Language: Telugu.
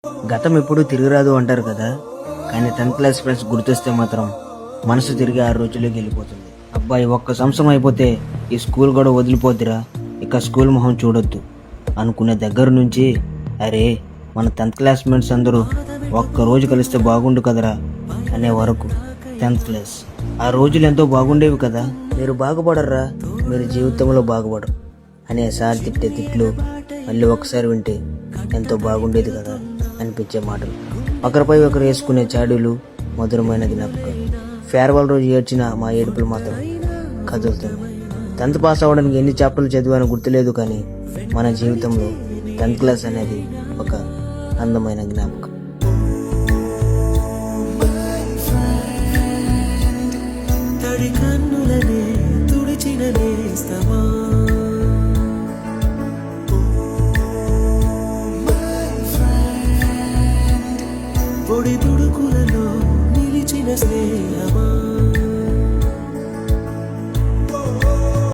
గతం ఎప్పుడూ తిరిగిరాదు అంటారు కదా, కానీ 10th క్లాస్ ఫ్రెండ్స్ గుర్తొస్తే మాత్రం మనసు తిరిగి ఆ రోజులోకి వెళ్ళిపోతుంది. అబ్బాయి ఒక్క సంవత్సరం అయిపోతే ఈ స్కూల్ కూడా వదిలిపోద్దిరా, ఇక స్కూల్ మొహం చూడొద్దు అనుకునే దగ్గర నుంచి అరే మన 10th క్లాస్మేట్స్ అందరూ ఒక్కరోజు కలిస్తే బాగుండు కదరా అనే వరకు 10th క్లాస్ ఆ రోజులు ఎంతో బాగుండేవి కదా. మీరు బాగుపడర్రా, మీరు జీవితంలో బాగుపడరు అనే సార్ తిట్టే తిట్లు మళ్ళీ ఒకసారి వింటే ఎంతో బాగుండేది కదా అనిపించే మాటలు, ఒకరిపై ఒకరు వేసుకునే చాడీలు, మధురమైన జ్ఞాపకం. ఫేర్వెల్ రోజు ఏడ్చిన మా ఏడుపులు మాత్రం కదులుతుంది. 10th పాస్ అవ్వడానికి ఎన్ని చాప్టర్లు చదివానో గుర్తులేదు, కానీ మన జీవితంలో 10th క్లాస్ అనేది ఒక అందమైన జ్ఞాపకం. తడి కన్నులనే తుడిచిన నేస్తమా, పొడి తుడుకులలో నిలిచిన స్నేహమా.